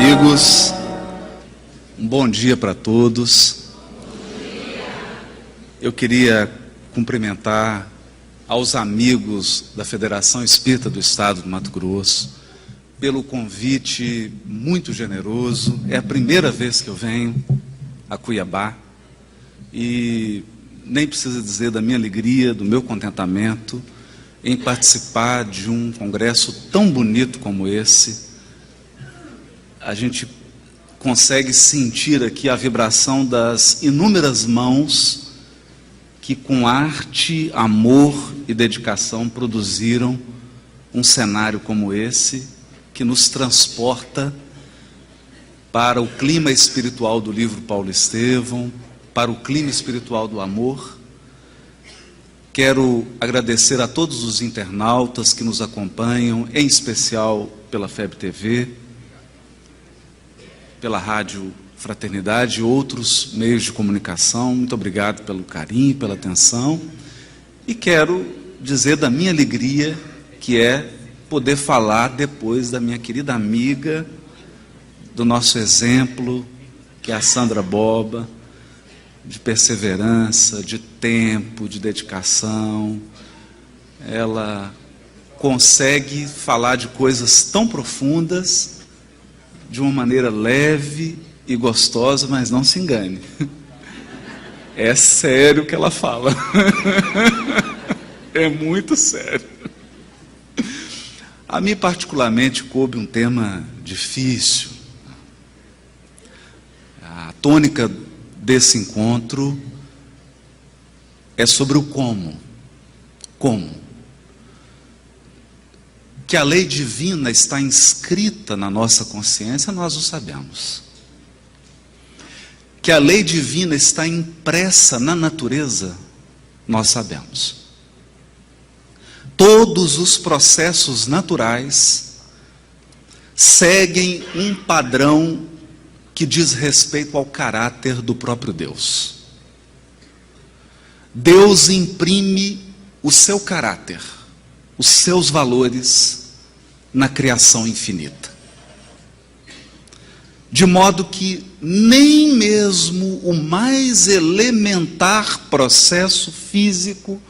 amigos, um bom dia para todos. Eu queria cumprimentar aos amigos da Federação Espírita do Estado do Mato Grosso pelo convite muito generoso. É a primeira vez que eu venho a Cuiabá e nem preciso dizer da minha alegria, do meu contentamento em participar de um congresso tão bonito como esse. A gente consegue sentir aqui a vibração das inúmeras mãos que com arte, amor e dedicação produziram um cenário como esse, que nos transporta para o clima espiritual do livro Paulo Estevão, para o clima espiritual do amor. Quero agradecer a todos os internautas que nos acompanham, em especial pela FEB TV, pela Rádio Fraternidade e outros meios de comunicação. Muito obrigado pelo carinho, pela atenção. E quero dizer da minha alegria, que é poder falar depois da minha querida amiga, do nosso exemplo, que é a Sandra Boba, de perseverança, de tempo, de dedicação. Ela consegue falar de coisas tão profundas de uma maneira leve e gostosa, mas não se engane. É sério o que ela fala. É muito sério. A mim particularmente coube um tema difícil. A tônica desse encontro é sobre o como. Como? Que a lei divina está inscrita na nossa consciência, nós o sabemos. Que a lei divina está impressa na natureza, nós sabemos. Todos os processos naturais seguem um padrão que diz respeito ao caráter do próprio Deus. Deus imprime o seu caráter, os seus valores na criação infinita. De modo que nem mesmo o mais elementar processo físico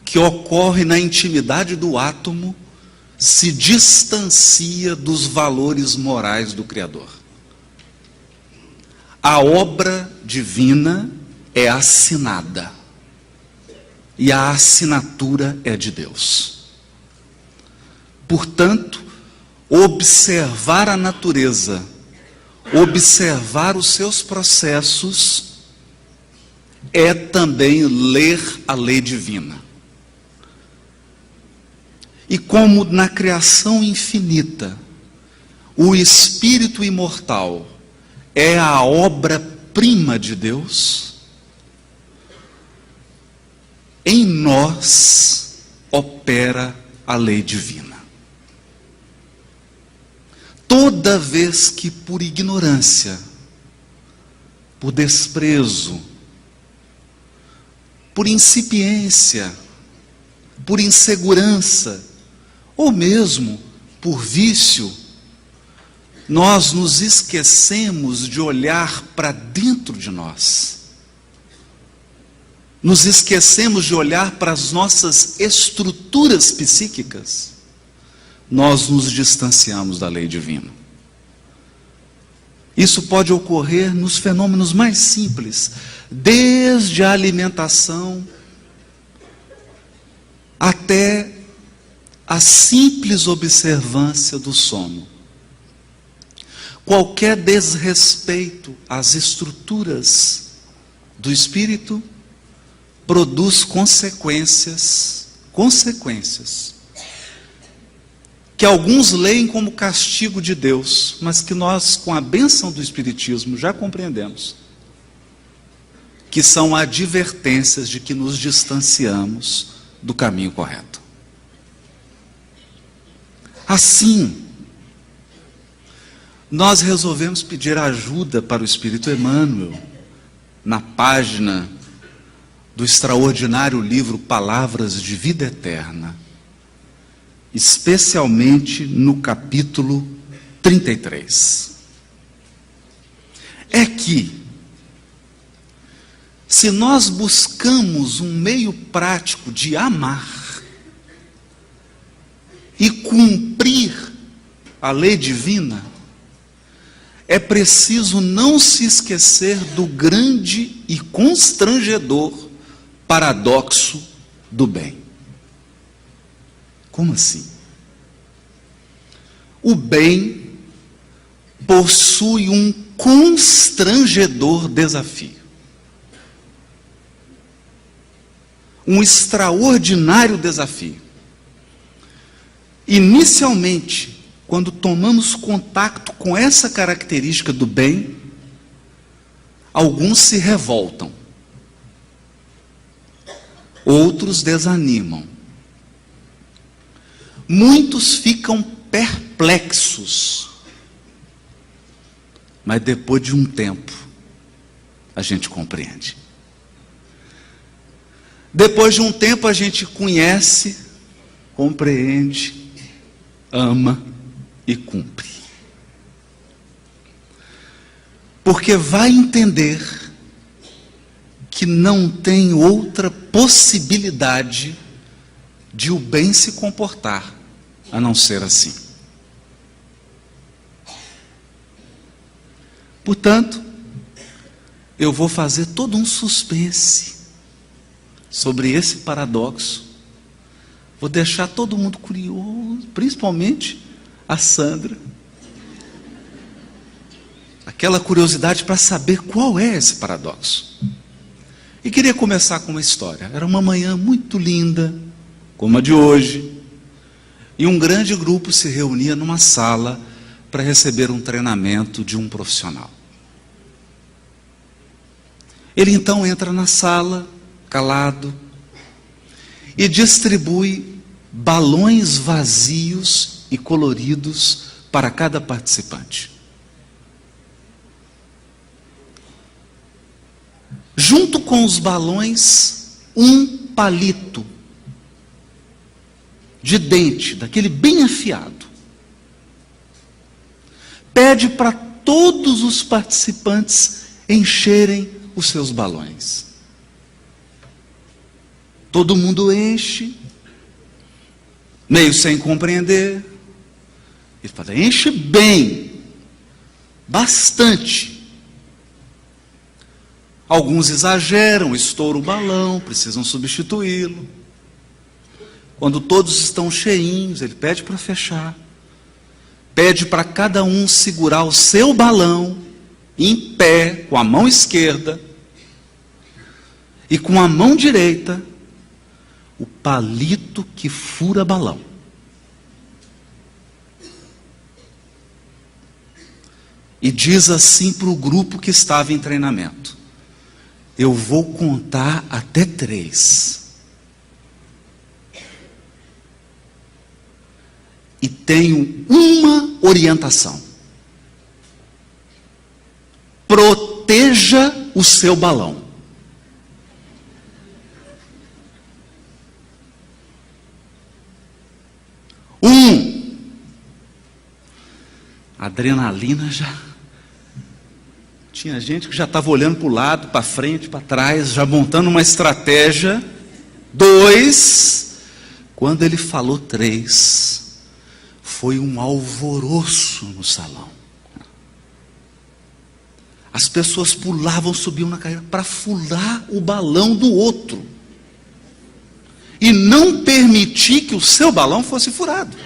que ocorre na intimidade do átomo se distancia dos valores morais do Criador. A obra divina é assinada, e a assinatura é de Deus. Portanto, observar a natureza, observar os seus processos, é também ler a lei divina. E como na criação infinita, o Espírito imortal é a obra-prima de Deus, em nós opera a lei divina. Toda vez que por ignorância, por desprezo, por incipiência, por insegurança, ou mesmo por vício, nós nos esquecemos de olhar para dentro de nós. Nos esquecemos de olhar para as nossas estruturas psíquicas. Nós nos distanciamos da lei divina. Isso pode ocorrer nos fenômenos mais simples, desde a alimentação até a simples observância do sono. Qualquer desrespeito às estruturas do espírito produz consequências que alguns leem como castigo de Deus, mas que nós, com a bênção do Espiritismo, já compreendemos, que são advertências de que nos distanciamos do caminho correto. Assim, nós resolvemos pedir ajuda para o Espírito Emmanuel, na página do extraordinário livro Palavras de Vida Eterna, especialmente no capítulo 33. É que, se nós buscamos um meio prático de amar e cumprir a lei divina, é preciso não se esquecer do grande e constrangedor paradoxo do bem. Como assim? O bem possui um constrangedor desafio. Um extraordinário desafio. Inicialmente, quando tomamos contato com essa característica do bem, alguns se revoltam, outros desanimam, muitos ficam perplexos, mas depois de um tempo, a gente compreende. Depois de um tempo, a gente conhece, compreende, ama e cumpre. Porque vai entender que não tem outra possibilidade de o bem se comportar a não ser assim. Portanto, eu vou fazer todo um suspense sobre esse paradoxo. Vou deixar todo mundo curioso, principalmente a Sandra. Aquela curiosidade para saber qual é esse paradoxo. E queria começar com uma história. Era uma manhã muito linda, como a de hoje, e um grande grupo se reunia numa sala para receber um treinamento de um profissional. Ele então entra na sala, calado, e distribui balões vazios e coloridos para cada participante. Junto com os balões, um palito de dente, daquele bem afiado. Pede para todos os participantes encherem os seus balões. Todo mundo enche, meio sem compreender. Ele fala, enche bem, bastante. Alguns exageram, estouram o balão, precisam substituí-lo. Quando todos estão cheinhos, ele pede para fechar. Pede para cada um segurar o seu balão, em pé, com a mão esquerda, e com a mão direita, o palito que fura balão. E diz assim para o grupo que estava em treinamento: eu vou contar até 3. E tenho uma orientação: proteja o seu balão. A adrenalina já... Tinha gente que já estava olhando para o lado, para frente, para trás, já montando uma estratégia. 2, quando ele falou 3, foi um alvoroço no salão. As pessoas pulavam, subiam na cadeira para furar o balão do outro. E não permitir que o seu balão fosse furado.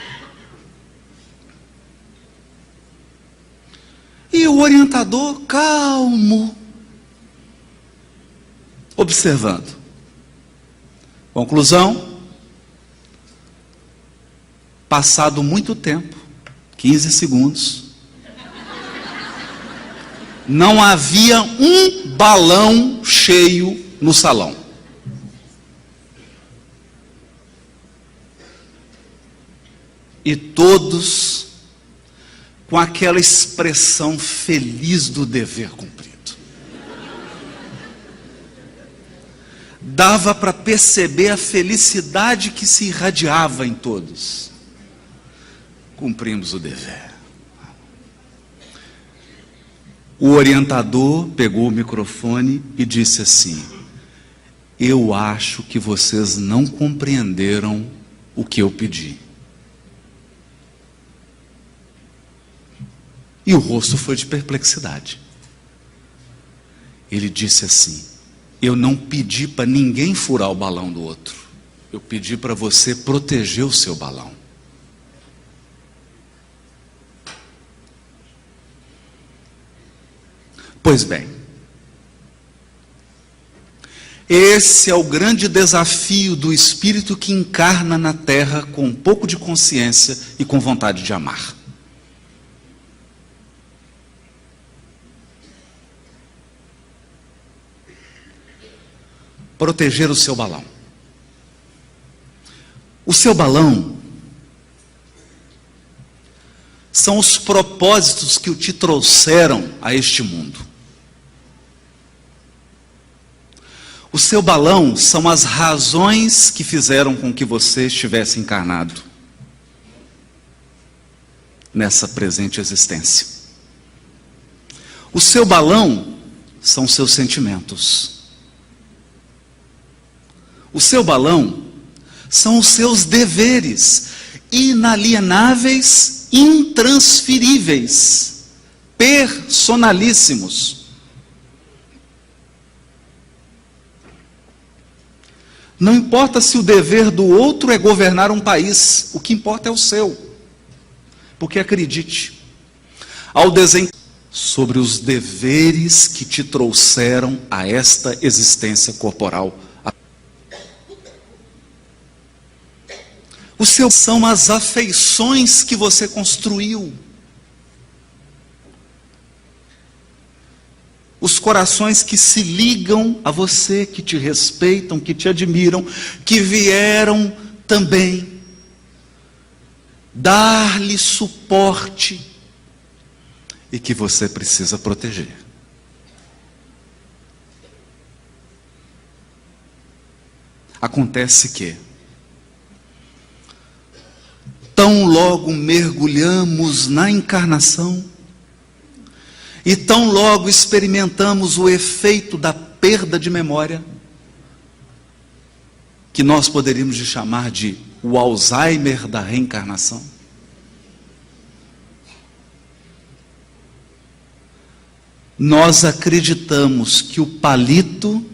E o orientador, calmo, observando. Conclusão: passado muito tempo, 15 segundos, não havia um balão cheio no salão. E todos com aquela expressão feliz do dever cumprido. Dava para perceber a felicidade que se irradiava em todos. Cumprimos o dever. O orientador pegou o microfone e disse assim: eu acho que vocês não compreenderam o que eu pedi. E o rosto foi de perplexidade. Ele disse assim: eu não pedi para ninguém furar o balão do outro. Eu pedi para você proteger o seu balão. Pois bem, esse é o grande desafio do espírito que encarna na terra com um pouco de consciência e com vontade de amar. Proteger o seu balão. O seu balão são os propósitos que te trouxeram a este mundo. O seu balão são as razões que fizeram com que você estivesse encarnado nessa presente existência. O seu balão são seus sentimentos. O seu balão são os seus deveres inalienáveis, intransferíveis, personalíssimos. Não importa se o dever do outro é governar um país, o que importa é o seu. Porque acredite, ao desenhar sobre os deveres que te trouxeram a esta existência corporal, os seus são as afeições que você construiu. Os corações que se ligam a você, que te respeitam, que te admiram, que vieram também dar-lhe suporte e que você precisa proteger. Acontece que, tão logo mergulhamos na encarnação, e tão logo experimentamos o efeito da perda de memória, que nós poderíamos chamar de o Alzheimer da reencarnação. Nós acreditamos que o palito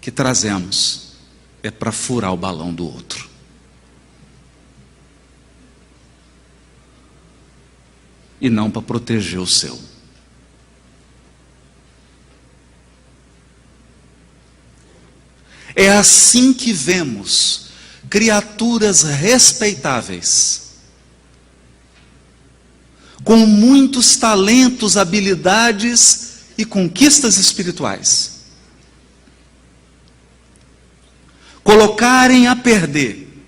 que trazemos é para furar o balão do outro. E não para proteger o seu. É assim que vemos criaturas respeitáveis, com muitos talentos, habilidades e conquistas espirituais, colocarem a perder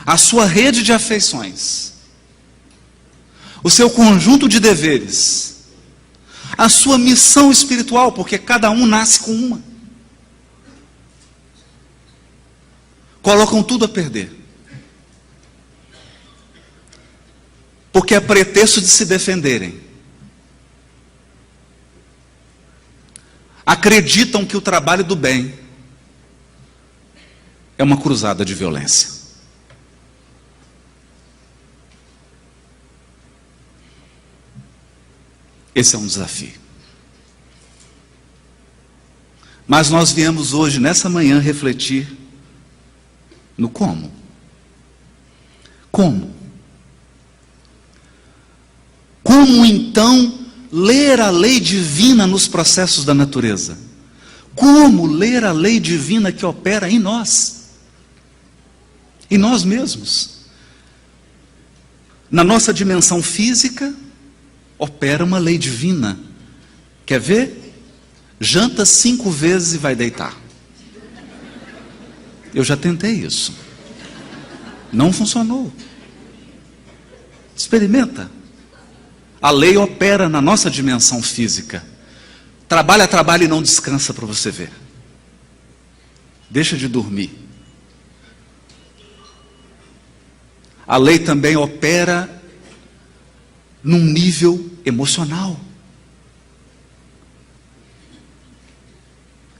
a sua rede de afeições, o seu conjunto de deveres, a sua missão espiritual, porque cada um nasce com uma. Colocam tudo a perder. Porque é pretexto de se defenderem. Acreditam que o trabalho do bem é uma cruzada de violência. Esse é um desafio. Mas nós viemos hoje, nessa manhã, refletir no como. Como? Como então ler a lei divina nos processos da natureza? Como ler a lei divina que opera em nós? Em nós mesmos? Na nossa dimensão física, opera uma lei divina. Quer ver? Janta 5 vezes e vai deitar. Eu já tentei isso. Não funcionou. Experimenta. A lei opera na nossa dimensão física. Trabalha e não descansa para você ver. Deixa de dormir. A lei também opera num nível emocional.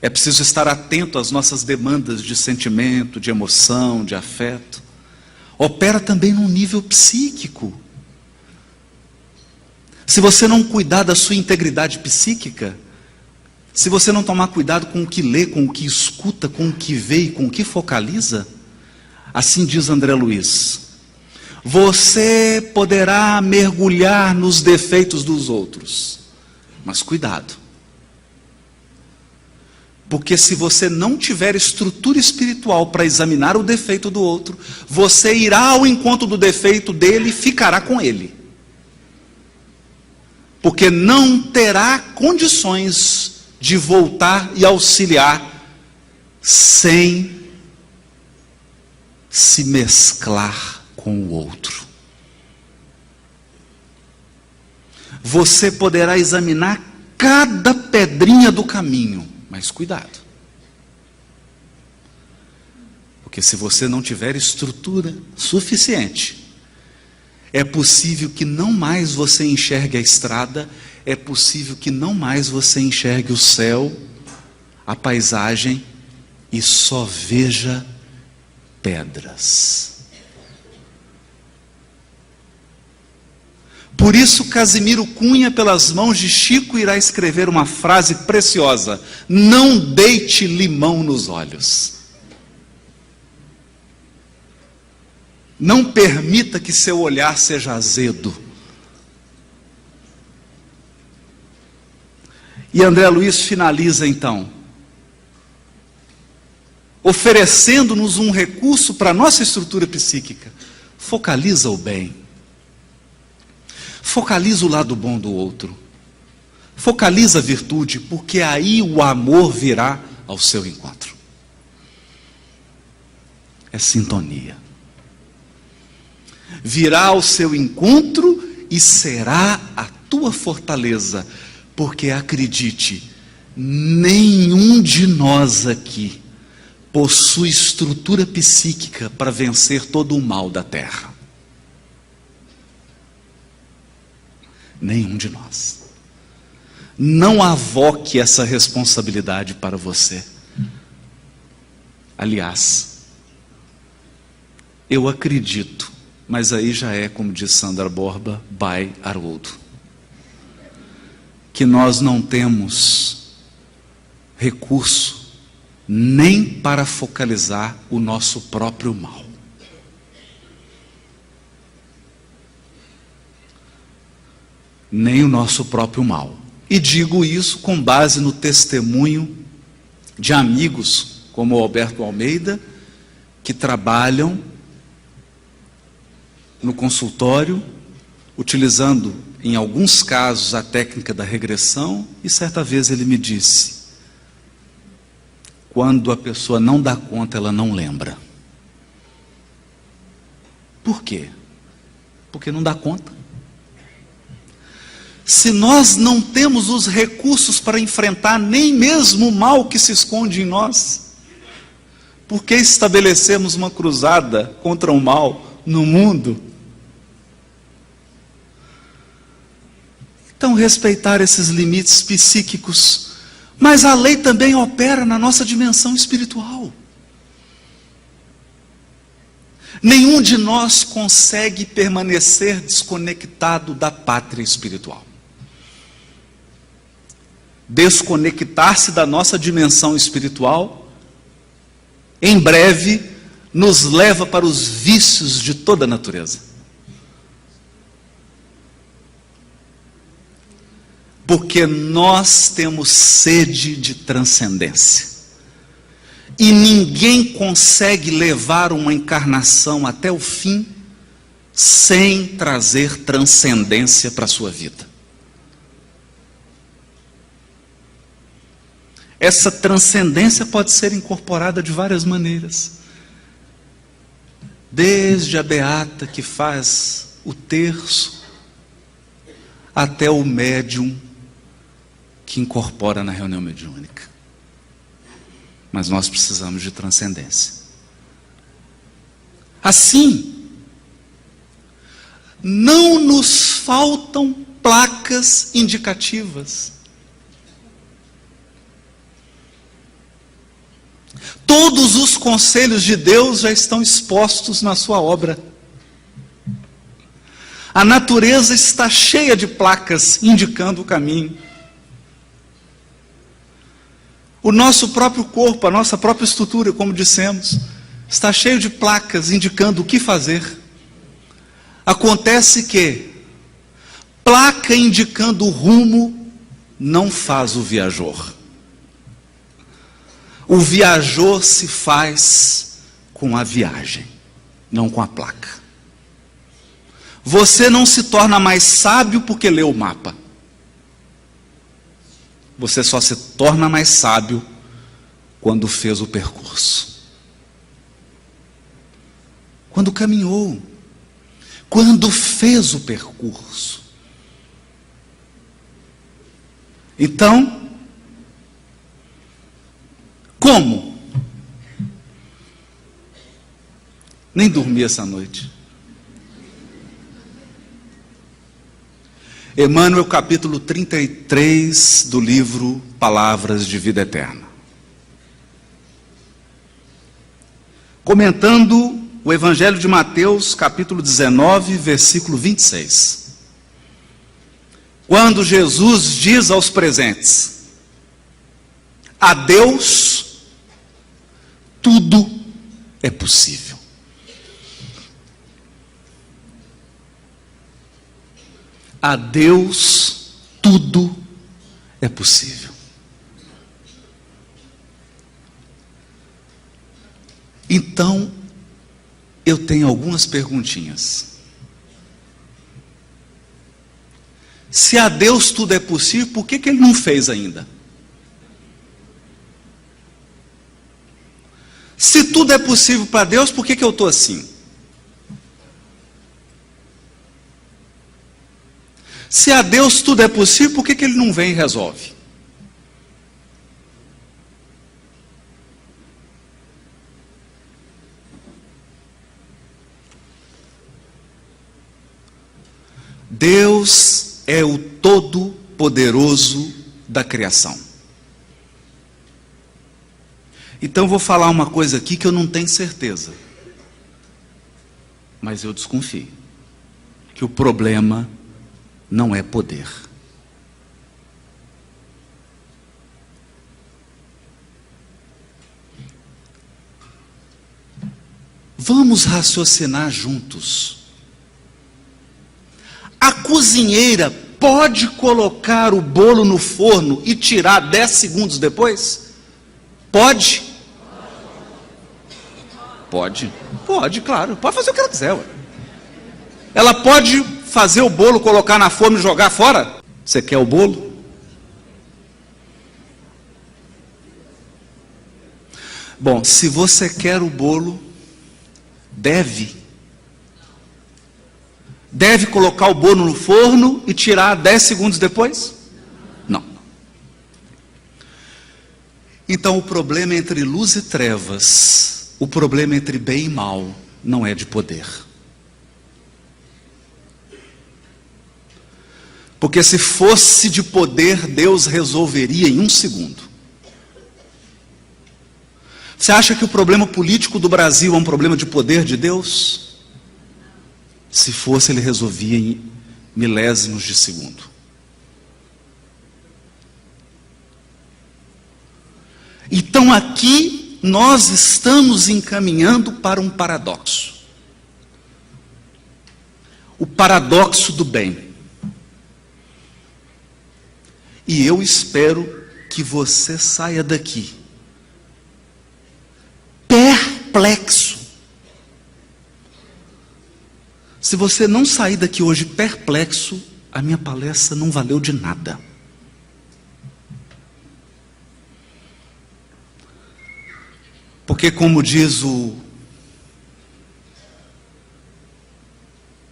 É preciso estar atento às nossas demandas de sentimento, de emoção, de afeto. Opera também num nível psíquico. Se você não cuidar da sua integridade psíquica, se você não tomar cuidado com o que lê, com o que escuta, com o que vê e com o que focaliza, assim diz André Luiz, você poderá mergulhar nos defeitos dos outros, mas cuidado. Porque se você não tiver estrutura espiritual para examinar o defeito do outro, você irá ao encontro do defeito dele e ficará com ele. Porque não terá condições de voltar e auxiliar sem se mesclar com o outro. Você poderá examinar cada pedrinha do caminho, mas cuidado. Porque se você não tiver estrutura suficiente, é possível que não mais você enxergue a estrada, é possível que não mais você enxergue o céu, a paisagem, e só veja pedras. Por isso, Casimiro Cunha, pelas mãos de Chico, irá escrever uma frase preciosa: não deite limão nos olhos. Não permita que seu olhar seja azedo. E André Luiz finaliza então, oferecendo-nos um recurso para a nossa estrutura psíquica. Focaliza o bem. Focaliza o lado bom do outro. Focaliza a virtude, porque aí o amor virá ao seu encontro. É sintonia. Virá ao seu encontro e será a tua fortaleza, porque acredite, nenhum de nós aqui possui estrutura psíquica para vencer todo o mal da terra. Nenhum de nós. Não avoque essa responsabilidade para você. Aliás, eu acredito, mas aí já é, como diz Sandra Borba, by Haroldo, que nós não temos recurso nem para focalizar o nosso próprio mal. Nem o nosso próprio mal. E digo isso com base no testemunho de amigos como o Alberto Almeida, que trabalham no consultório, utilizando em alguns casos a técnica da regressão, e certa vez ele me disse: quando a pessoa não dá conta, ela não lembra. Por quê? Porque não dá conta. Se nós não temos os recursos para enfrentar nem mesmo o mal que se esconde em nós, por que estabelecemos uma cruzada contra o mal no mundo? Então, respeitar esses limites psíquicos, mas a lei também opera na nossa dimensão espiritual. Nenhum de nós consegue permanecer desconectado da pátria espiritual. Desconectar-se da nossa dimensão espiritual, em breve, nos leva para os vícios de toda a natureza. Porque nós temos sede de transcendência. E ninguém consegue levar uma encarnação até o fim sem trazer transcendência para a sua vida. Essa transcendência pode ser incorporada de várias maneiras. Desde a beata que faz o terço, até o médium que incorpora na reunião mediúnica. Mas nós precisamos de transcendência. Assim, não nos faltam placas indicativas. Todos os conselhos de Deus já estão expostos na sua obra. A natureza está cheia de placas indicando o caminho. O nosso próprio corpo, a nossa própria estrutura, como dissemos, está cheio de placas indicando o que fazer. Acontece que placa indicando o rumo não faz o viajor. O viajor se faz com a viagem, não com a placa. Você não se torna mais sábio porque leu o mapa. Você só se torna mais sábio quando fez o percurso. Quando caminhou. Quando fez o percurso. Então, como? Nem dormi essa noite. Emmanuel, capítulo 33 do livro Palavras de Vida Eterna. Comentando o Evangelho de Mateus, capítulo 19, versículo 26. Quando Jesus diz aos presentes: a Deus tudo é possível. A Deus tudo é possível. Então, eu tenho algumas perguntinhas. Se a Deus tudo é possível, por que Ele não fez ainda? Se tudo é possível para Deus, por que eu estou assim? Se a Deus tudo é possível, por que Ele não vem e resolve? Deus é o Todo-Poderoso da criação. Então vou falar uma coisa aqui que eu não tenho certeza, mas eu desconfio, que o problema não é poder. Vamos raciocinar juntos. A cozinheira pode colocar o bolo no forno e tirar 10 segundos depois? Pode? Pode. Pode, claro. Pode fazer o que ela quiser. Ué. Ela pode fazer o bolo, colocar na forma e jogar fora? Você quer o bolo? Bom, se você quer o bolo, deve colocar o bolo no forno e tirar 10 segundos depois? Não. Então o problema é entre luz e trevas, o problema é entre bem e mal, não é de poder. Porque se fosse de poder, Deus resolveria em 1 segundo. Você acha que o problema político do Brasil é um problema de poder de Deus? Se fosse, Ele resolvia em milésimos de segundo. Então aqui nós estamos encaminhando para um paradoxo. O paradoxo do bem. E eu espero que você saia daqui perplexo. Se você não sair daqui hoje perplexo, a minha palestra não valeu de nada. Porque como diz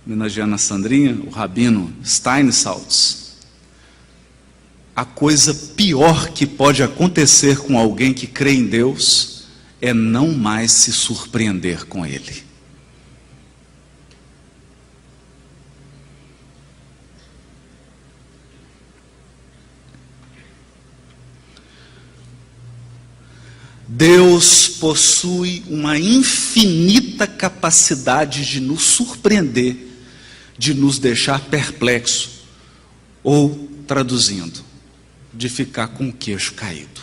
homenageando a Sandrinha, o rabino Steinsaltz, a coisa pior que pode acontecer com alguém que crê em Deus é não mais se surpreender com Ele. Deus possui uma infinita capacidade de nos surpreender, de nos deixar perplexo, ou, traduzindo, de ficar com o queixo caído.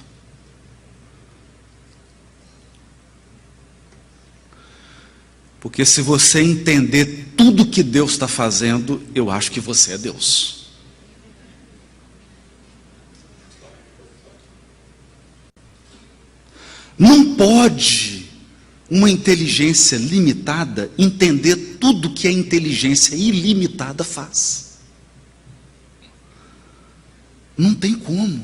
Porque se você entender tudo que Deus está fazendo, eu acho que você é Deus. Não pode uma inteligência limitada entender tudo que a inteligência ilimitada faz. Não tem como.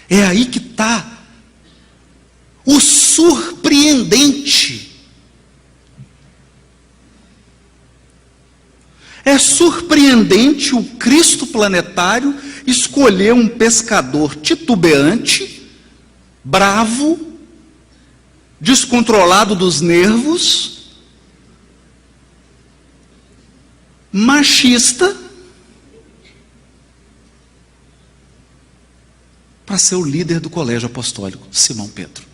É aí que está o surpreendente. É surpreendente o Cristo planetário escolher um pescador titubeante, bravo, descontrolado dos nervos, machista, para ser o líder do colégio apostólico, Simão Pedro.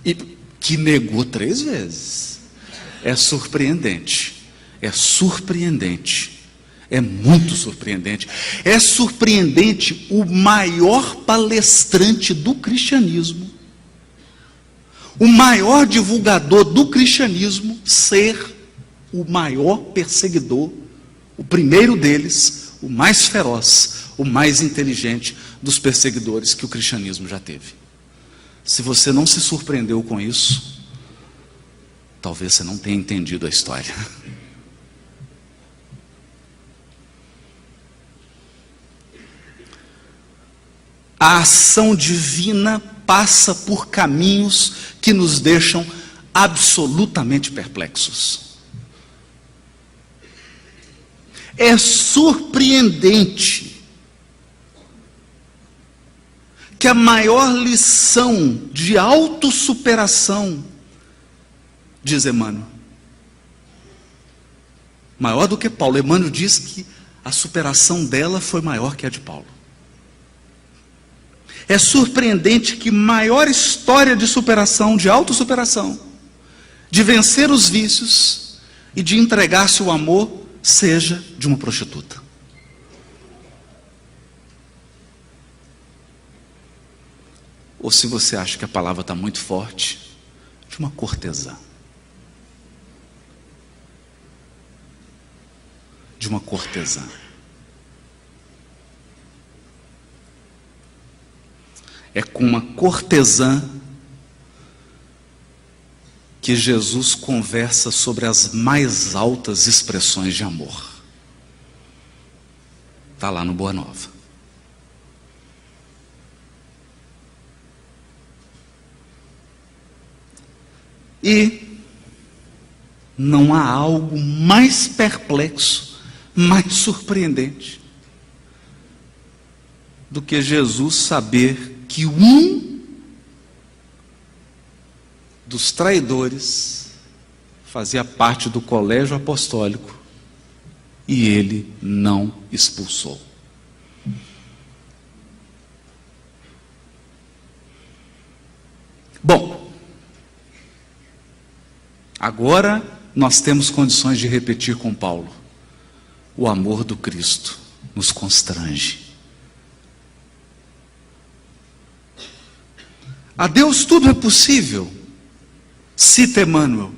E que negou 3 vezes. É surpreendente. É surpreendente. É muito surpreendente. É surpreendente o maior palestrante do cristianismo, o maior divulgador do cristianismo, ser o maior perseguidor, o primeiro deles, o mais feroz, o mais inteligente dos perseguidores que o cristianismo já teve. Se você não se surpreendeu com isso, talvez você não tenha entendido a história. A ação divina passa por caminhos que nos deixam absolutamente perplexos. É surpreendente que a maior lição de autossuperação, diz Emmanuel, maior do que Paulo. Emmanuel diz que a superação dela foi maior que a de Paulo. É surpreendente que maior história de superação, de autossuperação, de vencer os vícios e de entregar-se o amor, seja de uma prostituta. Ou, se você acha que a palavra está muito forte, de uma cortesã. De uma cortesã. É com uma cortesã que Jesus conversa sobre as mais altas expressões de amor. Está lá no Boa Nova. E não há algo mais perplexo, mais surpreendente, do que Jesus saber que um dos traidores fazia parte do colégio apostólico e ele não expulsou. Bom, agora nós temos condições de repetir com Paulo: o amor do Cristo nos constrange. A Deus tudo é possível, cita Emmanuel.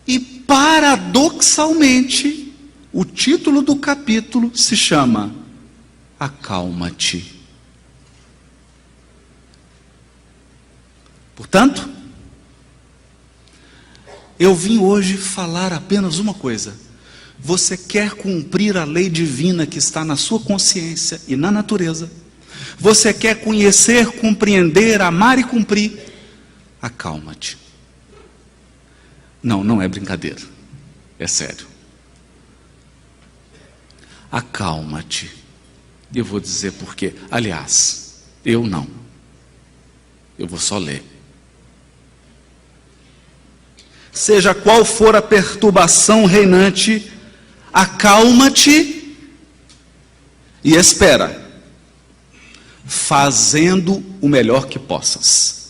E paradoxalmente, o título do capítulo se chama Acalma-te. Portanto, eu vim hoje falar apenas uma coisa: você quer cumprir a lei divina que está na sua consciência e na natureza? Você quer conhecer, compreender, amar e cumprir? Acalma-te. Não, não é brincadeira, é sério. Acalma-te. Eu vou dizer por quê. Aliás, eu não. Eu vou só ler. Seja qual for a perturbação reinante, acalma-te e espera. fazendo o melhor que possas.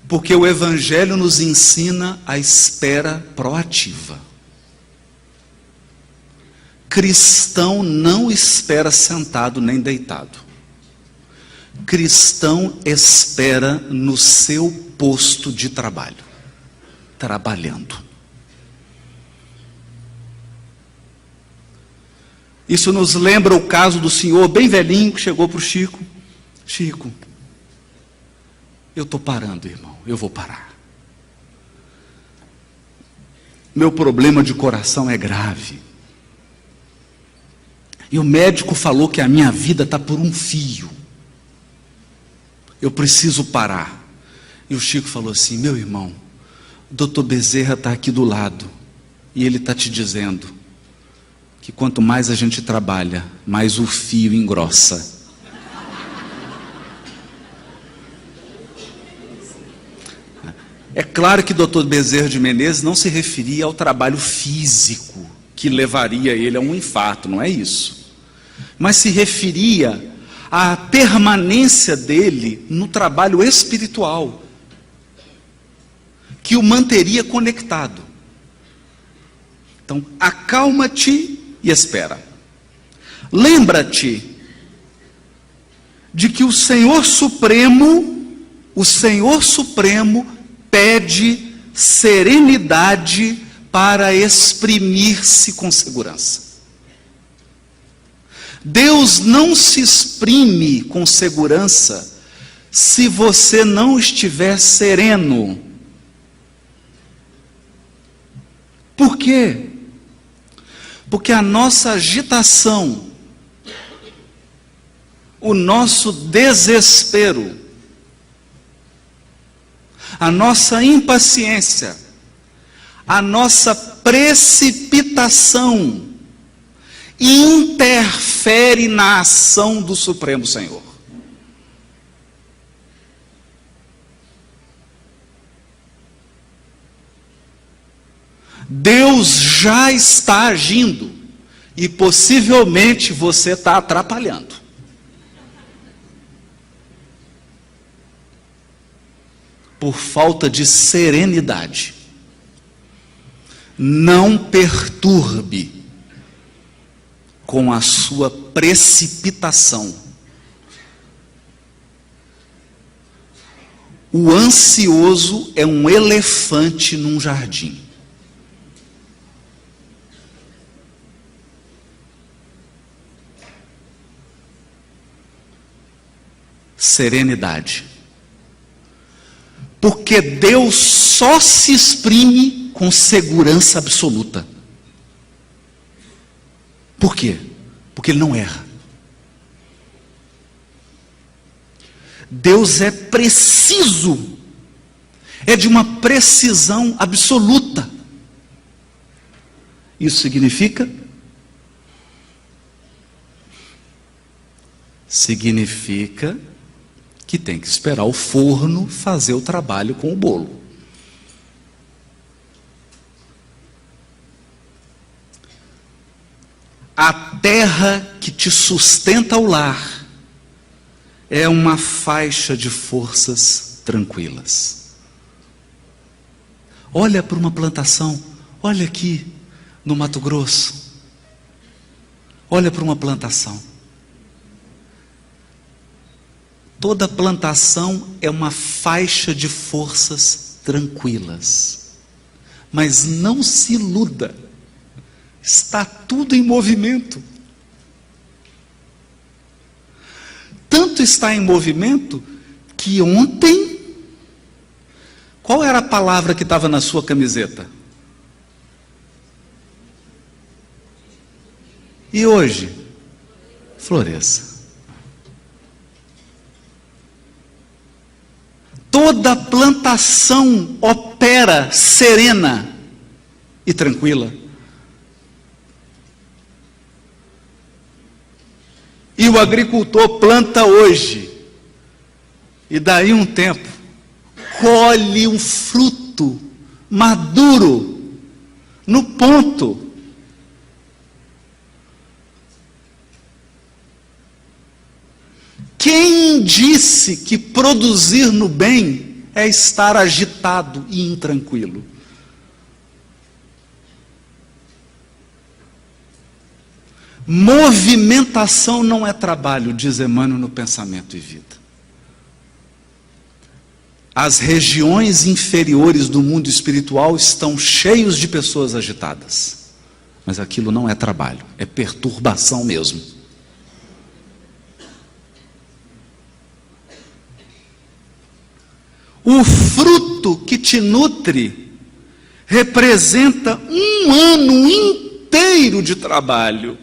Porque o Evangelho nos ensina a espera proativa. Cristão não espera sentado nem deitado. Cristão espera no seu posto de trabalho, trabalhando. Isso nos lembra o caso do senhor bem velhinho que chegou para o Chico. Chico, eu estou parando, irmão, eu vou parar. Meu problema de coração é grave. E o médico falou que a minha vida está por um fio. Eu preciso parar. E o Chico falou assim: meu irmão, o doutor Bezerra está aqui do lado. E ele está te dizendo que quanto mais a gente trabalha, mais o fio engrossa. É claro que o doutor Bezerra de Menezes não se referia ao trabalho físico que levaria ele a um infarto, não é isso. Mas se referia à permanência dele no trabalho espiritual, que o manteria conectado. Então, acalma-te e espera. Lembra-te de que o Senhor Supremo pede serenidade para exprimir-se com segurança. Deus não se exprime com segurança se você não estiver sereno. Por quê? Porque a nossa agitação, o nosso desespero, a nossa impaciência, a nossa precipitação interfere na ação do Supremo Senhor. Deus já está agindo e possivelmente você está atrapalhando. Por falta de serenidade. Não perturbe com a sua precipitação. O ansioso é um elefante num jardim. Serenidade. Porque Deus só se exprime com segurança absoluta. Por quê? Porque Ele não erra. Deus é preciso, é de uma precisão absoluta. Isso significa? Significa que tem que esperar o forno fazer o trabalho com o bolo. A terra que te sustenta o lar é uma faixa de forças tranquilas. Olha para uma plantação, olha aqui no Mato Grosso. Olha para uma plantação. Toda plantação é uma faixa de forças tranquilas. Mas não se iluda. Está tudo em movimento. Tanto está em movimento que ontem, qual era a palavra que estava na sua camiseta? E hoje? Floresça. Toda plantação opera serena e tranquila. E o agricultor planta hoje, e daí um tempo, colhe um fruto maduro, no ponto. Quem disse que produzir no bem é estar agitado e intranquilo? Movimentação não é trabalho, diz Emmanuel no Pensamento e Vida. As regiões inferiores do mundo espiritual estão cheios de pessoas agitadas. Mas aquilo não é trabalho, é perturbação mesmo. O fruto que te nutre representa um ano inteiro de trabalho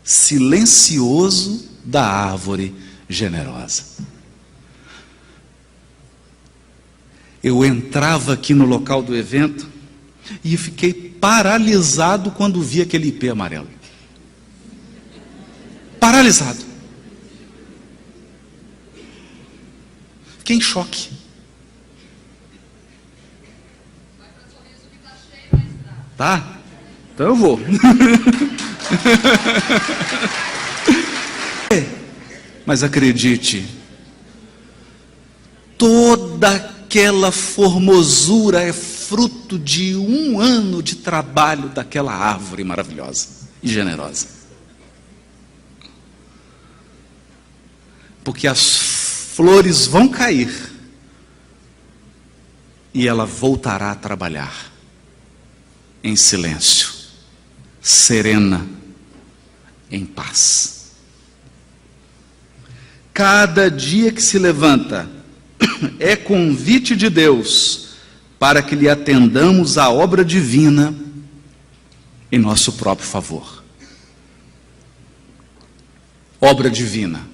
silencioso da árvore generosa. Eu entrava aqui no local do evento e fiquei paralisado quando vi aquele ipê amarelo. Paralisado. Fiquei em choque. Tá? Então eu vou. Mas acredite, toda aquela formosura é fruto de um ano de trabalho daquela árvore maravilhosa e generosa. Porque as flores vão cair e ela voltará a trabalhar em silêncio, serena, em paz. Cada dia que se levanta é convite de Deus para que lhe atendamos a obra divina em nosso próprio favor. Obra divina.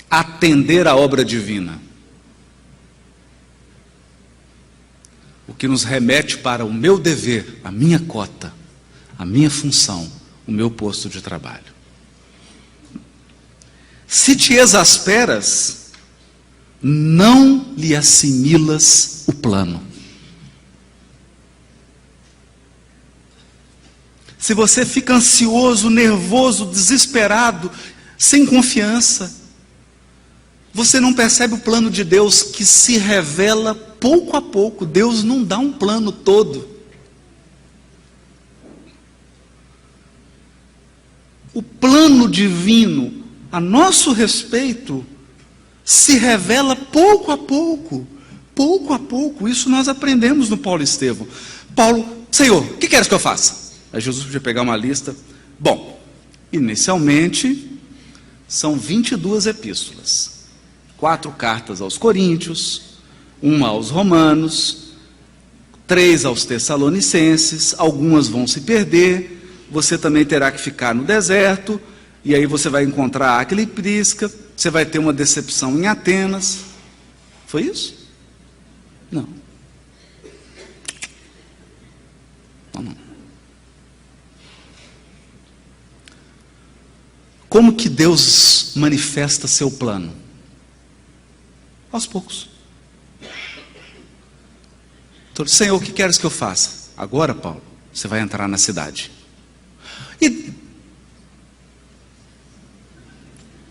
Atender à obra divina. O que nos remete para o meu dever, a minha cota, a minha função, o meu posto de trabalho. Se te exasperas, não lhe assimilas o plano. Se você fica ansioso, nervoso, desesperado, sem confiança, você não percebe o plano de Deus que se revela pouco a pouco. Deus não dá um plano todo. O plano divino a nosso respeito se revela pouco a pouco. Pouco a pouco. Isso nós aprendemos no Paulo Estevão. Paulo, Senhor, o que queres que eu faça? Aí Jesus podia pegar uma lista. Bom, inicialmente são 22 epístolas. 4 cartas aos Coríntios, 1 aos Romanos, 3 aos Tessalonicenses, algumas vão se perder, você também terá que ficar no deserto, e aí você vai encontrar Áquila e Prisca, você vai ter uma decepção em Atenas. Foi isso? Não. Não. Como que Deus manifesta seu plano? Aos poucos. Então, Senhor, o que queres que eu faça? Agora, Paulo, você vai entrar na cidade. E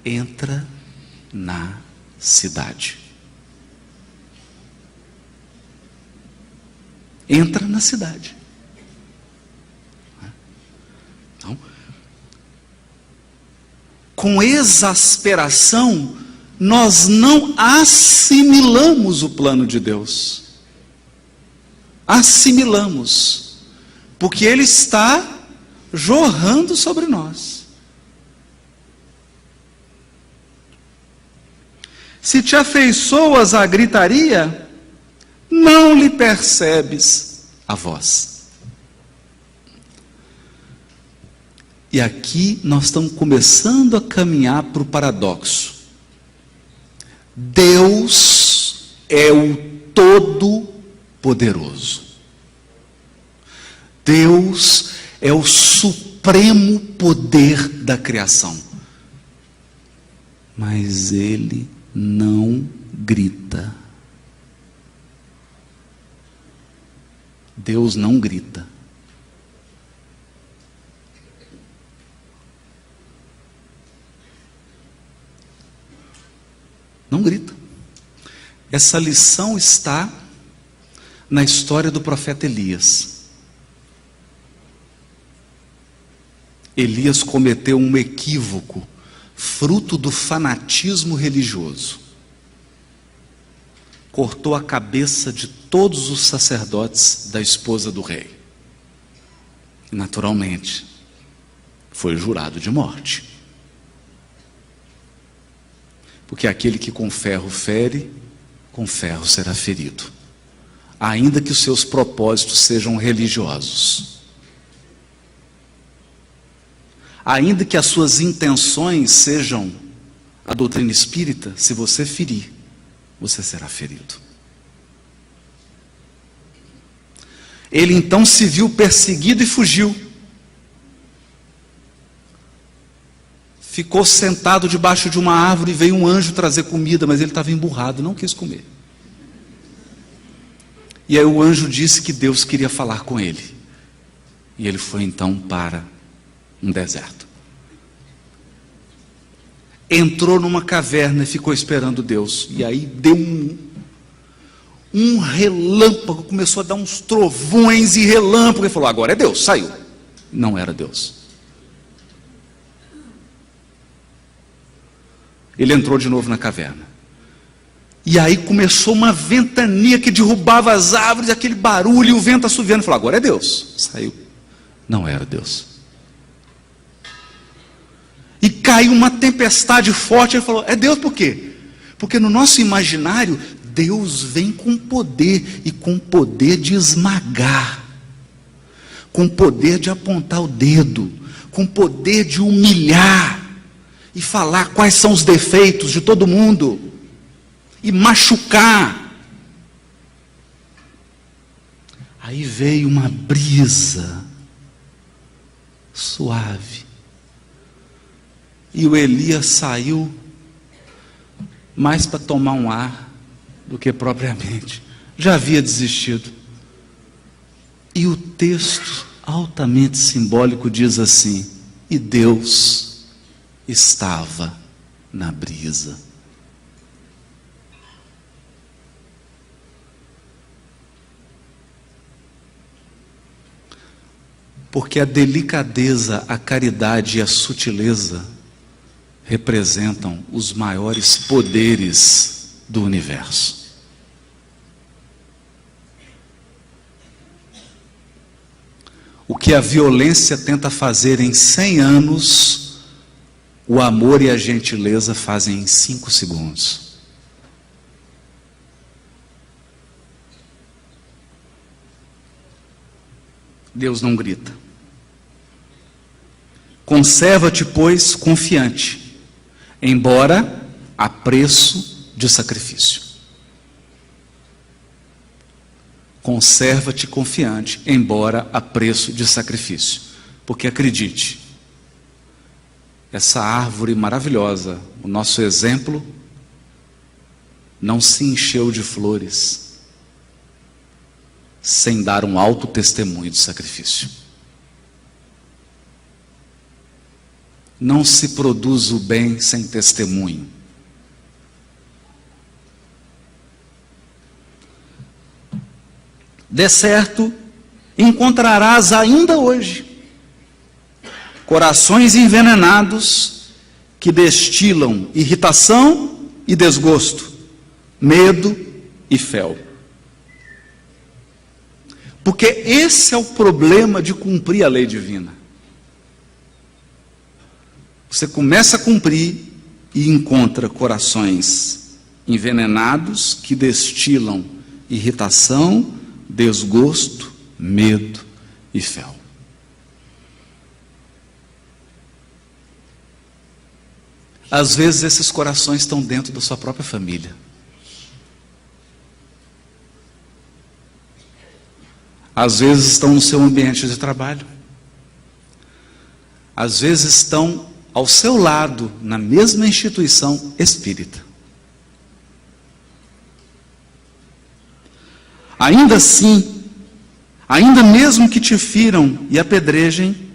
entra na cidade. Entra na cidade. Então, com exasperação, nós não assimilamos o plano de Deus. Assimilamos, porque Ele está jorrando sobre nós. Se te afeiçoas à gritaria, não lhe percebes a voz. E aqui nós estamos começando a caminhar para o paradoxo. Deus é o Todo-Poderoso. Deus é o supremo poder da criação. Mas Ele não grita. Deus não grita. Essa lição está na história do profeta Elias. Elias cometeu um equívoco, fruto do fanatismo religioso. Cortou a cabeça de todos os sacerdotes da esposa do rei. E, naturalmente, foi jurado de morte. Porque aquele que com ferro fere, com ferro será ferido. Ainda que os seus propósitos sejam religiosos. Ainda que as suas intenções sejam a doutrina espírita, se você ferir, você será ferido. Ele então se viu perseguido e fugiu. Ficou sentado debaixo de uma árvore e veio um anjo trazer comida, mas ele estava emburrado, não quis comer. E aí o anjo disse que Deus queria falar com ele. E ele foi então para um deserto. Entrou numa caverna e ficou esperando Deus. E aí deu um relâmpago, começou a dar uns trovões e relâmpagos. Ele falou, agora é Deus, saiu. Não era Deus. Ele entrou de novo na caverna. E aí começou uma ventania que derrubava as árvores, aquele barulho, e o vento assoviando. Ele falou, agora é Deus. Saiu. Não era Deus. E caiu uma tempestade forte. Ele falou, é Deus por quê? Porque no nosso imaginário, Deus vem com poder, e com poder de esmagar, com poder de apontar o dedo, com poder de humilhar, e falar quais são os defeitos de todo mundo, e machucar. Aí veio uma brisa suave, e o Elias saiu mais para tomar um ar do que propriamente, já havia desistido. E o texto altamente simbólico diz assim, e Deus estava na brisa. Porque a delicadeza, a caridade e a sutileza representam os maiores poderes do universo. O que a violência tenta fazer em 100 anos, o amor e a gentileza fazem em 5 segundos. Deus não grita. Conserva-te, pois, confiante, embora a preço de sacrifício. Conserva-te confiante, embora a preço de sacrifício. Porque acredite, essa árvore maravilhosa, o nosso exemplo, não se encheu de flores sem dar um alto testemunho de sacrifício. Não se produz o bem sem testemunho. De certo, encontrarás ainda hoje corações envenenados que destilam irritação e desgosto, medo e fel. Porque esse é o problema de cumprir a lei divina. Você começa a cumprir e encontra corações envenenados que destilam irritação, desgosto, medo e fel. Às vezes esses corações estão dentro da sua própria família. Às vezes estão no seu ambiente de trabalho. Às vezes estão ao seu lado, na mesma instituição espírita. Ainda assim, ainda mesmo que te firam e apedrejem,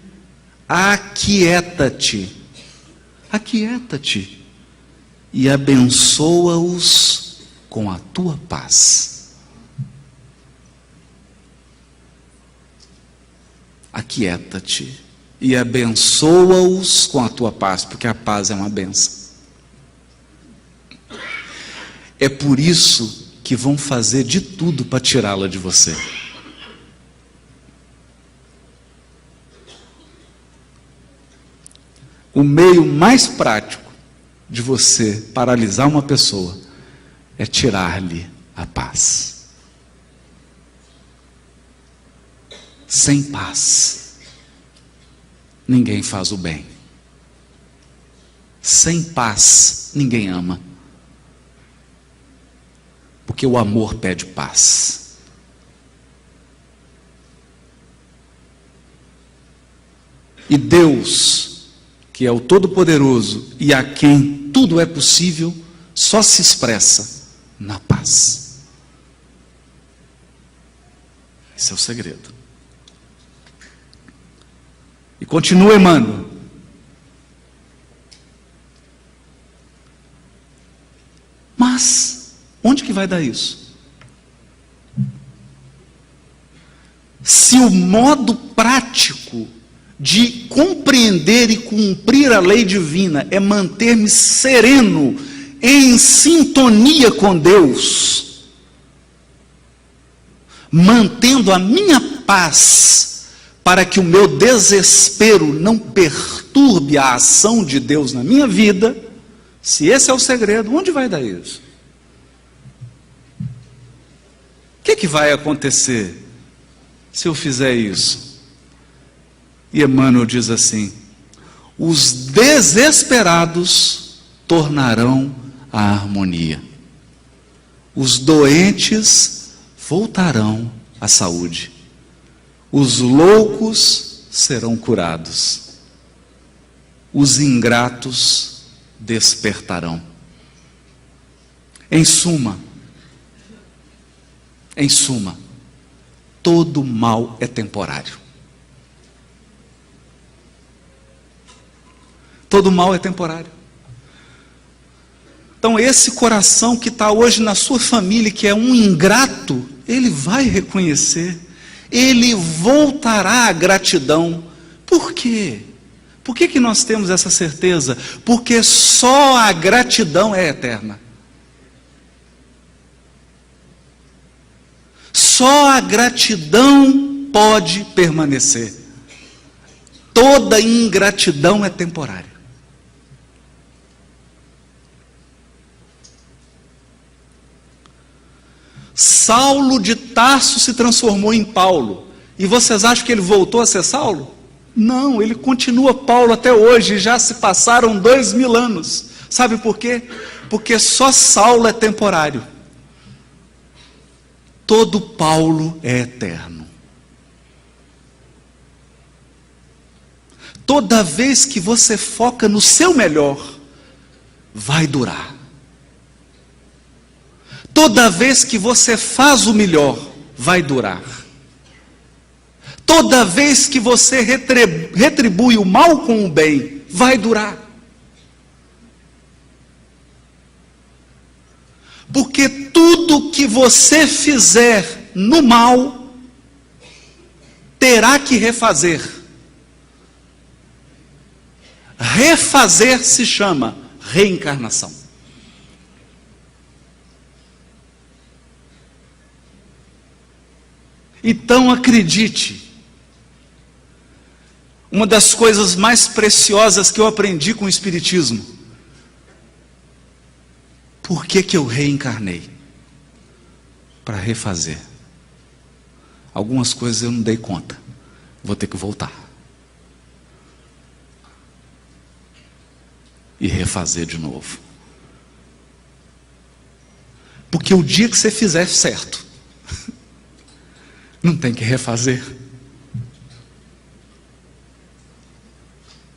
aquieta-te. Aquieta-te e abençoa-os com a tua paz. Aquieta-te e abençoa-os com a tua paz, porque a paz é uma bênção. É por isso que vão fazer de tudo para tirá-la de você. O meio mais prático de você paralisar uma pessoa é tirar-lhe a paz. Sem paz, ninguém faz o bem. Sem paz, ninguém ama. Porque o amor pede paz. E Deus, que é o Todo-Poderoso e a quem tudo é possível, só se expressa na paz. Esse é o segredo. E continua Emmanuel. Mas onde que vai dar isso? Se o modo prático de compreender e cumprir a lei divina é manter-me sereno, em sintonia com Deus, mantendo a minha paz, para que o meu desespero não perturbe a ação de Deus na minha vida, se esse é o segredo, onde vai dar isso? O que vai acontecer se eu fizer isso? E Emmanuel diz assim: os desesperados tornarão a harmonia, os doentes voltarão à saúde, os loucos serão curados, os ingratos despertarão. Em suma, todo mal é temporário. Todo mal é temporário. Então esse coração que está hoje na sua família, que é um ingrato, ele vai reconhecer, ele voltará à gratidão. Por quê? Por que nós temos essa certeza? Porque só a gratidão é eterna. Só a gratidão pode permanecer. Toda ingratidão é temporária. Saulo de Tarso se transformou em Paulo. E vocês acham que ele voltou a ser Saulo? Não, ele continua Paulo até hoje. Já se passaram 2000 anos. Sabe por quê? Porque só Saulo é temporário. Todo Paulo é eterno. Toda vez que você foca no seu melhor, vai durar. Toda vez que você faz o melhor, vai durar. Toda vez que você retribui o mal com o bem, vai durar. Porque tudo que você fizer no mal, terá que refazer. Refazer se chama reencarnação. Então acredite, uma das coisas mais preciosas que eu aprendi com o Espiritismo: por que eu reencarnei? Para refazer. Algumas coisas eu não dei conta, vou ter que voltar e refazer de novo. Porque o dia que você fizer certo, não tem que refazer.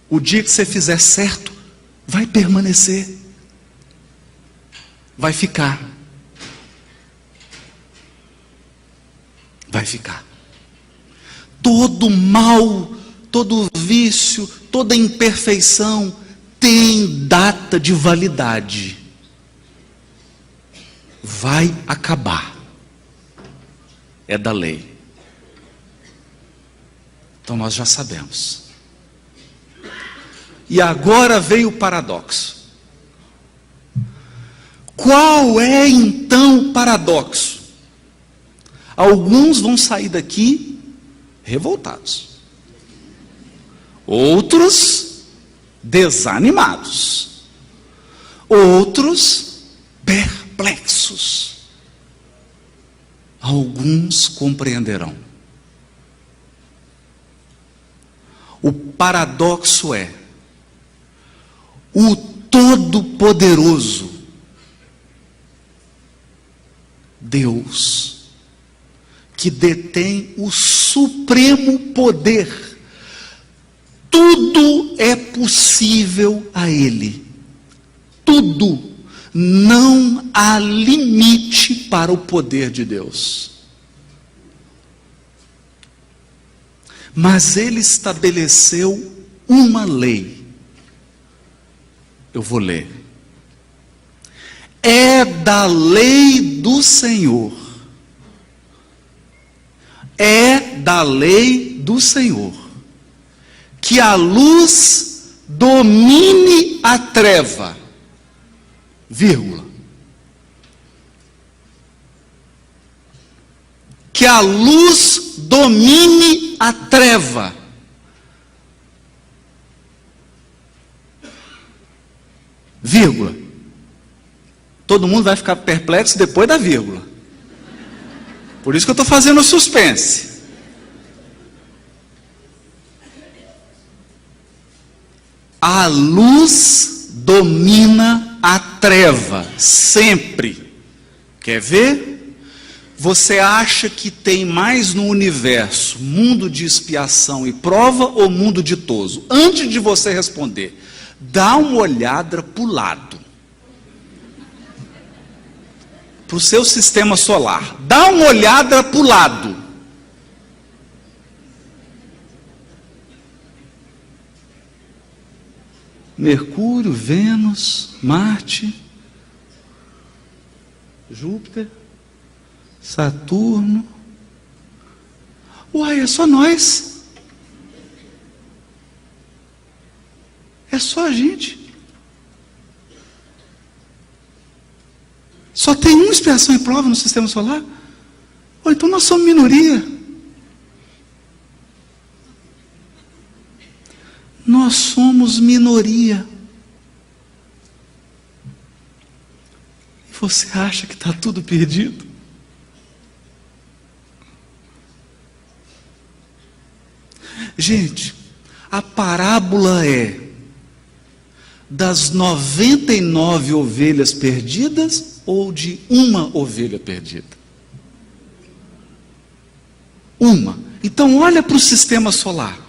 O dia que você fizer certo, vai permanecer. Vai ficar. Vai ficar. Todo mal, todo vício, toda imperfeição tem data de validade. vai acabar. É da lei. Então nós já sabemos. E agora veio o paradoxo. Qual é então o paradoxo? Alguns vão sair daqui revoltados, outros desanimados, outros perplexos. Alguns compreenderão. O paradoxo é: o Todo-Poderoso Deus, que detém o supremo poder, tudo é possível a Ele. Tudo. Não há limite para o poder de Deus. Mas Ele estabeleceu uma lei. Eu vou ler. É da lei do Senhor. É da lei do Senhor que a luz domine a treva, vírgula. Que a luz domine a treva. Vírgula. Todo mundo vai ficar perplexo depois da vírgula. Por isso que eu estou fazendo o suspense. A luz domina a treva, sempre. Quer ver? Você acha que tem mais no universo mundo de expiação e prova ou mundo ditoso? Antes de você responder, dá uma olhada para o lado, para o seu sistema solar. Dá uma olhada para o lado. Mercúrio, Vênus, Marte, Júpiter, Saturno. Uai, é só nós. É só a gente. Só tem uma expiação e prova no sistema solar? Ou então nós somos minoria. Nós somos minoria. E você acha que está tudo perdido? Gente, a parábola é das 99 ovelhas perdidas ou de uma ovelha perdida? Uma. Então olha para o sistema solar.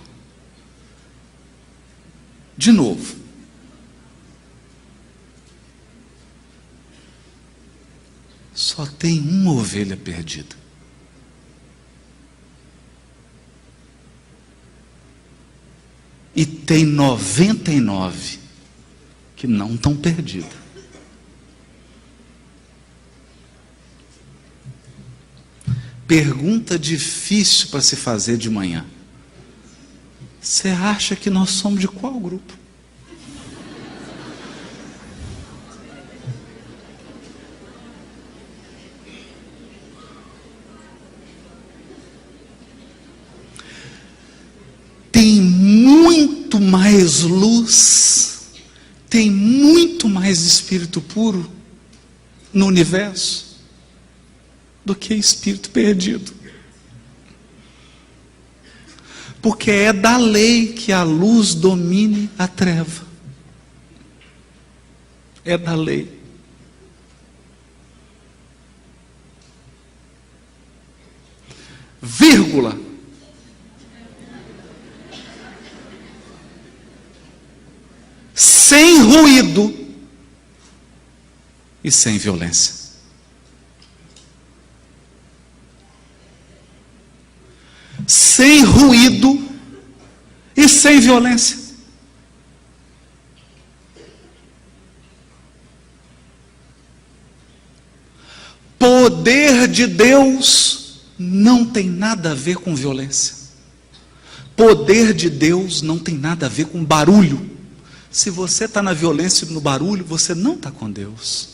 De novo. Só tem uma ovelha perdida. E tem 99 que não estão perdidas. Pergunta difícil para se fazer de manhã. Você acha que nós somos de qual grupo? Tem muito mais luz, tem muito mais espírito puro no universo do que espírito perdido. Porque é da lei que a luz domine a treva. É da lei. Vírgula. Sem ruído e sem violência. Sem ruído e sem violência. Poder de Deus não tem nada a ver com violência. Poder de Deus não tem nada a ver com barulho. Se você está na violência e no barulho, você não está com Deus.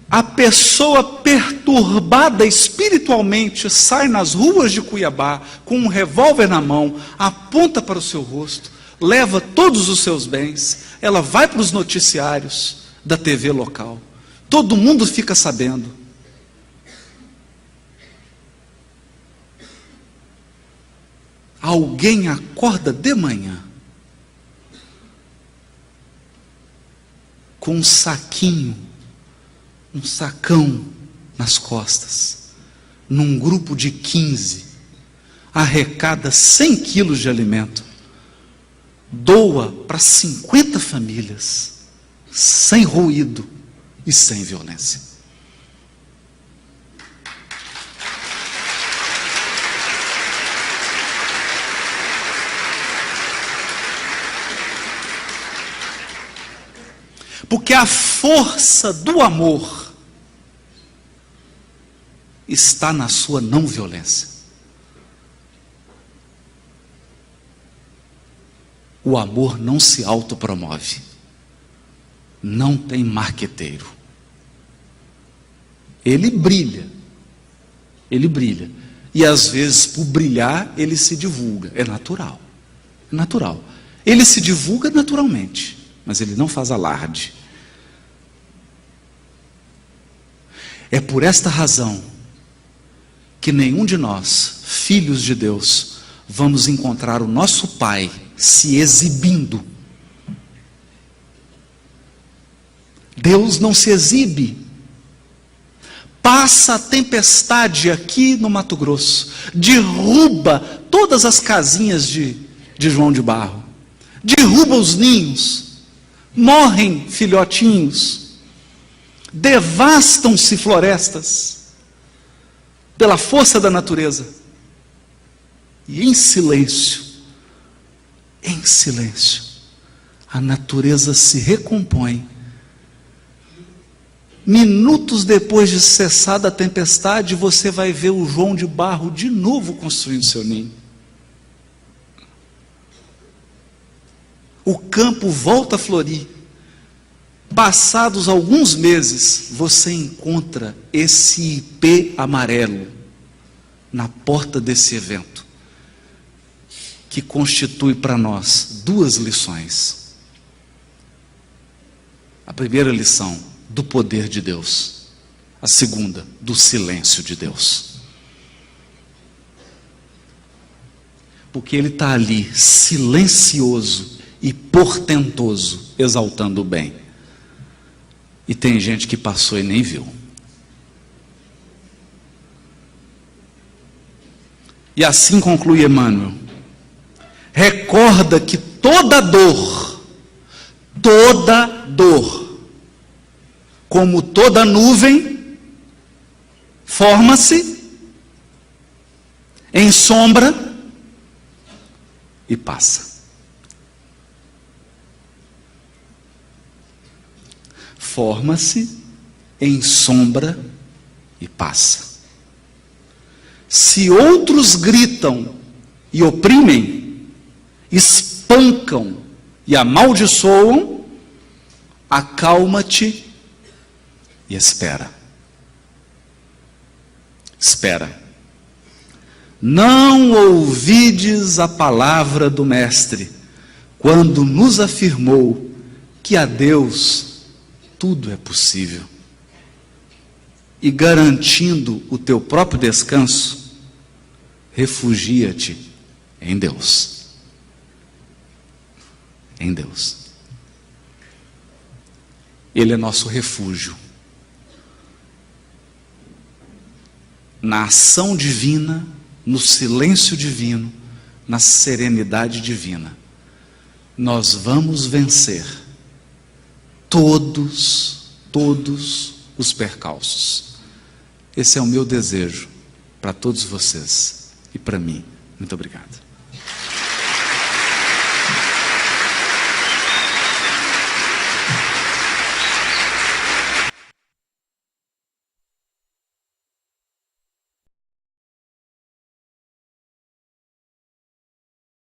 A pessoa perturbada espiritualmente sai nas ruas de Cuiabá com um revólver na mão, aponta para o seu rosto, leva todos os seus bens, ela vai para os noticiários da TV local. Todo mundo fica sabendo. Alguém acorda de manhã com um saquinho, um sacão nas costas, num grupo de 15, arrecada 100 quilos de alimento, doa para 50 famílias, sem ruído e sem violência. Porque a força do amor está na sua não violência. O amor não se autopromove. Não tem marqueteiro. Ele brilha. Ele brilha. E às vezes, por brilhar, ele se divulga. É natural. É natural. Ele se divulga naturalmente, mas ele não faz alarde. É por esta razão que nenhum de nós, filhos de Deus, vamos encontrar o nosso Pai se exibindo. Deus não se exibe. Passa a tempestade aqui no Mato Grosso, derruba todas as casinhas de João de Barro, derruba os ninhos, morrem filhotinhos, devastam-se florestas pela força da natureza. E em silêncio, a natureza se recompõe. Minutos depois de cessada a tempestade, você vai ver o João de Barro de novo construindo seu ninho. O campo volta a florir. Passados alguns meses, você encontra esse ipê amarelo na porta desse evento, que constitui para nós duas lições. A primeira lição, do poder de Deus. A segunda, do silêncio de Deus. Porque Ele está ali, silencioso e portentoso, exaltando o bem. E tem gente que passou e nem viu. E assim conclui Emmanuel. Recorda que toda dor, como toda nuvem, forma-se em sombra e passa. Forma-se em sombra e passa. Se outros gritam e oprimem, espancam e amaldiçoam, acalma-te e espera. Espera. Não ouvides a palavra do Mestre, quando nos afirmou que a Deus tudo é possível. E garantindo o teu próprio descanso, refugia-te em Deus. Em Deus. Ele é nosso refúgio. Na ação divina, no silêncio divino, na serenidade divina, nós vamos vencer todos os percalços. Esse é o meu desejo para todos vocês e para mim. Muito obrigado.